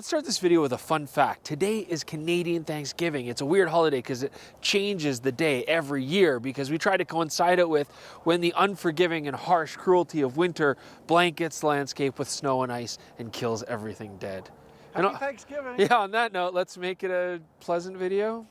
Let's start this video with a fun fact. Today is Canadian Thanksgiving. It's a weird holiday because it changes the day every year because we try to coincide it with when the unforgiving and harsh cruelty of winter blankets the landscape with snow and ice and kills everything dead. Happy Thanksgiving. Yeah, on that note, let's make it a pleasant video.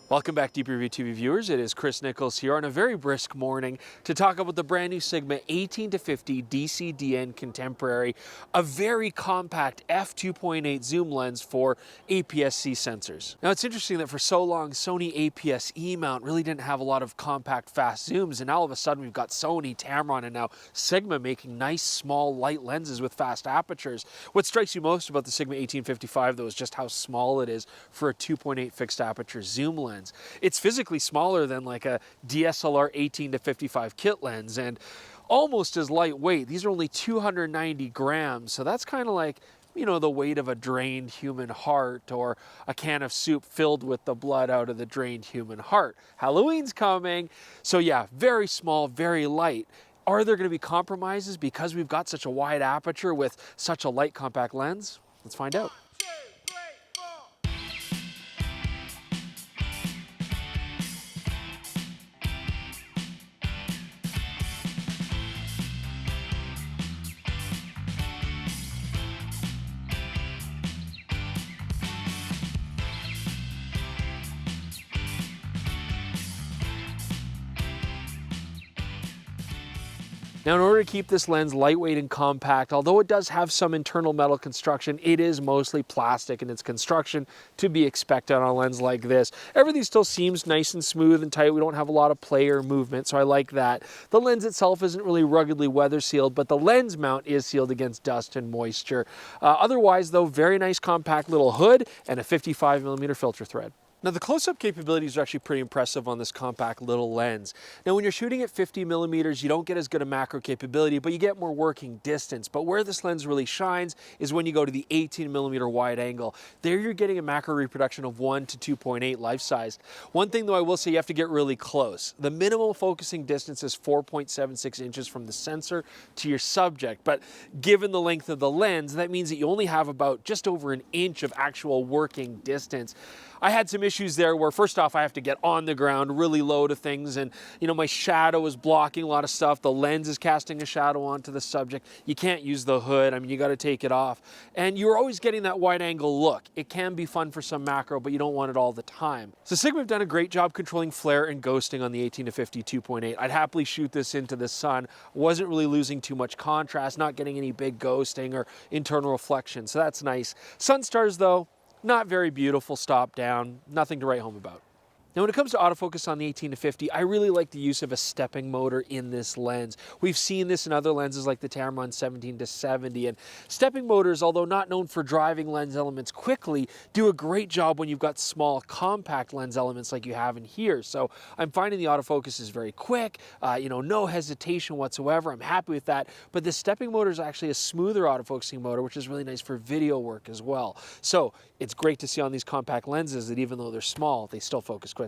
Welcome back, Deep Review TV viewers. It is Chris Nichols here on a very brisk morning to talk about the brand new Sigma 18-50 DC DN Contemporary, a very compact F2.8 zoom lens for APS-C sensors. Now, it's interesting that for so long, Sony APS-E mount really didn't have a lot of compact fast zooms, and now all of a sudden we've got Sony, Tamron, and now Sigma making nice, small, light lenses with fast apertures. What strikes you most about the Sigma 18-55, though, is just how small it is for a 2.8 fixed aperture zoom lens. It's physically smaller than like a DSLR 18-55 kit lens and almost as lightweight. These are only 290 grams, so that's kind of like, you know, the weight of a drained human heart or a can of soup filled with the blood out of the drained human heart. Halloween's coming, so yeah, very small, very light. Are there going to be compromises because we've got such a wide aperture with such a light compact lens? Let's find out. Now, in order to keep this lens lightweight and compact, although it does have some internal metal construction, it is mostly plastic in its construction, to be expected on a lens like this. Everything still seems nice and smooth and tight. We don't have a lot of play or movement, so I like that. The lens itself isn't really ruggedly weather sealed, but the lens mount is sealed against dust and moisture. Otherwise, though, very nice compact little hood and a 55mm filter thread. Now, the close-up capabilities are actually pretty impressive on this compact little lens. Now, when you're shooting at 50mm, you don't get as good a macro capability, but you get more working distance. But where this lens really shines is when you go to the 18mm wide angle. There you're getting a macro reproduction of 1 to 2.8 life-size. One thing, though, I will say you have to get really close. The minimal focusing distance is 4.76 inches from the sensor to your subject. But given the length of the lens, that means that you only have about just over an inch of actual working distance. I had some issues there where, first off, I have to get on the ground really low to things, and you know, my shadow is blocking a lot of stuff. The lens is casting a shadow onto the subject. You can't use the hood. I mean, you got to take it off. And you're always getting that wide angle look. It can be fun for some macro, but you don't want it all the time. So Sigma have done a great job controlling flare and ghosting on the 18-50 2.8. I'd happily shoot this into the sun. Wasn't really losing too much contrast, not getting any big ghosting or internal reflection. So that's nice. Sunstars, though, not very beautiful, stop down, nothing to write home about. Now, when it comes to autofocus on the 18-50, I really like the use of a stepping motor in this lens. We've seen this in other lenses like the Tamron 17-70, and stepping motors, although not known for driving lens elements quickly, do a great job when you've got small, compact lens elements like you have in here. So I'm finding the autofocus is very quick, you know, no hesitation whatsoever. I'm happy with that. But the stepping motor is actually a smoother autofocusing motor, which is really nice for video work as well. So it's great to see on these compact lenses that even though they're small, they still focus quickly.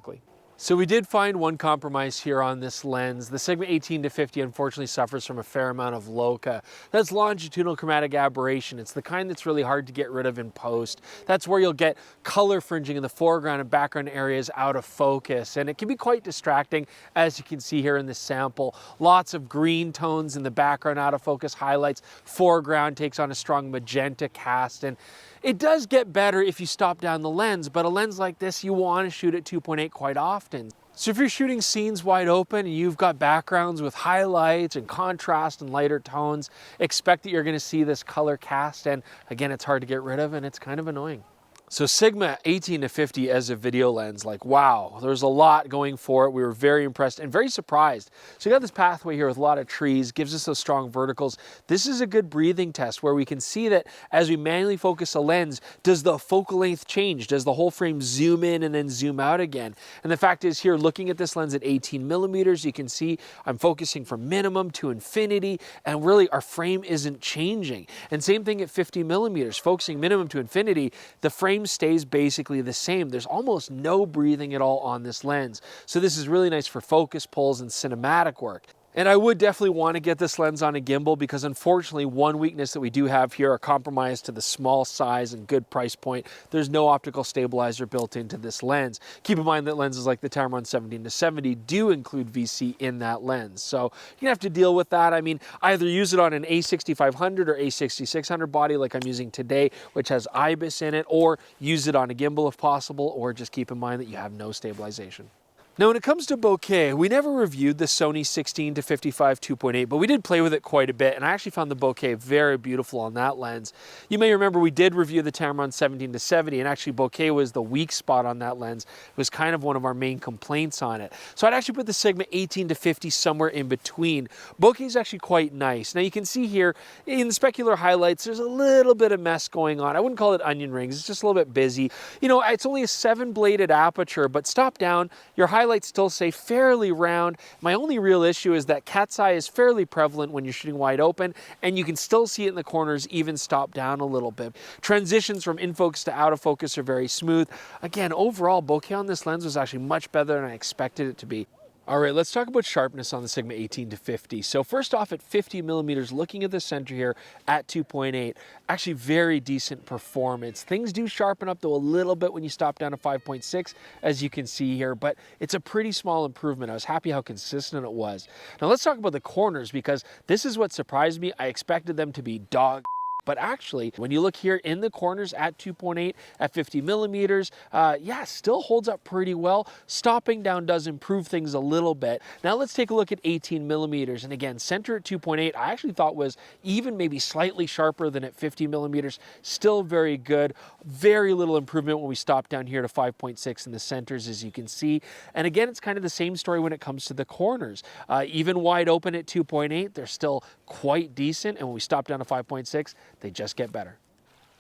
So we did find one compromise here on this lens. The Sigma 18-50 unfortunately suffers from a fair amount of LoCA. That's longitudinal chromatic aberration. It's the kind that's really hard to get rid of in post. That's where you'll get color fringing in the foreground and background areas out of focus. And it can be quite distracting, as you can see here in this sample. Lots of green tones in the background, out of focus highlights. Foreground takes on a strong magenta cast. And it does get better if you stop down the lens, but a lens like this, you want to shoot at 2.8 quite often. So if you're shooting scenes wide open and you've got backgrounds with highlights and contrast and lighter tones, expect that you're going to see this color cast, and again, it's hard to get rid of and it's kind of annoying. So Sigma 18-50 as a video lens, like wow, there's a lot going for it. We were very impressed and very surprised. So you got this pathway here with a lot of trees, gives us those strong verticals. This is a good breathing test where we can see that as we manually focus a lens, does the focal length change? Does the whole frame zoom in and then zoom out again? And the fact is here, looking at this lens at 18mm, you can see I'm focusing from minimum to infinity, and really our frame isn't changing. And same thing at 50mm, focusing minimum to infinity, the frame stays basically the same. There's almost no breathing at all on this lens. So this is really nice for focus pulls and cinematic work. And I would definitely want to get this lens on a gimbal because unfortunately one weakness that we do have here, are compromised to the small size and good price point. There's no optical stabilizer built into this lens. Keep in mind that lenses like the Tamron 17-70 do include VC in that lens. So you have to deal with that. I mean, either use it on an A6500 or A6600 body like I'm using today, which has IBIS in it, or use it on a gimbal if possible, or just keep in mind that you have no stabilization. Now, when it comes to bokeh, we never reviewed the Sony 16-55 2.8, but we did play with it quite a bit, and I actually found the bokeh very beautiful on that lens. You may remember we did review the Tamron 17-70, and actually bokeh was the weak spot on that lens. It was kind of one of our main complaints on it. So I'd actually put the Sigma 18-50 somewhere in between. Bokeh is actually quite nice. Now you can see here in the specular highlights, there's a little bit of mess going on. I wouldn't call it onion rings, it's just a little bit busy. You know, it's only a 7-bladed aperture, but stop down, your highlights still stay fairly round. My only real issue is that cat's eye is fairly prevalent when you're shooting wide open, and you can still see it in the corners, even stop down a little bit. Transitions from in-focus to out-of-focus are very smooth. Again, overall, bokeh on this lens was actually much better than I expected it to be. All right, let's talk about sharpness on the Sigma 18-50. So first off, at 50 millimeters, looking at the center here at 2.8, actually very decent performance. Things do sharpen up though a little bit when you stop down to 5.6, as you can see here, but it's a pretty small improvement. I was happy how consistent it was. Now let's talk about the corners, because this is what surprised me. I expected them to be dog. But actually, when you look here in the corners at 2.8, at 50 millimeters, yeah, still holds up pretty well. Stopping down does improve things a little bit. Now let's take a look at 18 millimeters. And again, center at 2.8, I actually thought was even maybe slightly sharper than at 50 millimeters. Still very good. Very little improvement when we stop down here to 5.6 in the centers, as you can see. And again, it's kind of the same story when it comes to the corners. Even wide open at 2.8, they're still quite decent. And when we stop down to 5.6, they just get better.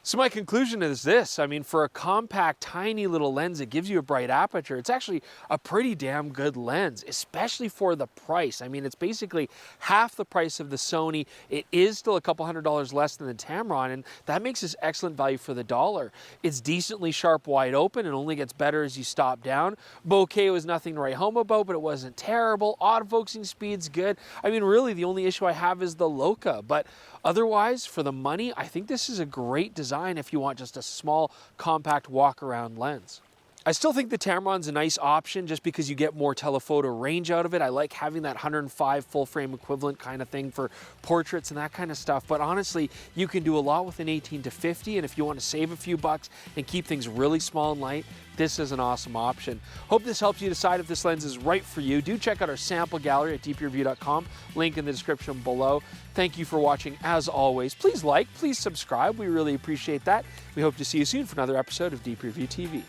So my conclusion is this. I mean, for a compact, tiny little lens that gives you a bright aperture, it's actually a pretty damn good lens, especially for the price. I mean, it's basically half the price of the Sony. It is still a couple $100 less than the Tamron, and that makes this excellent value for the dollar. It's decently sharp wide open and only gets better as you stop down. Bokeh was nothing to write home about, but it wasn't terrible. Autofocusing speed's good. I mean, really, the only issue I have is the LoCA, but otherwise, for the money, I think this is a great design if you want just a small, compact walk-around lens. I still think the Tamron's a nice option just because you get more telephoto range out of it. I like having that 105 full frame equivalent kind of thing for portraits and that kind of stuff. But honestly, you can do a lot with an 18-50, and if you want to save a few bucks and keep things really small and light, this is an awesome option. Hope this helps you decide if this lens is right for you. Do check out our sample gallery at dpreview.com, link in the description below. Thank you for watching as always. Please like, please subscribe. We really appreciate that. We hope to see you soon for another episode of Deep Review TV.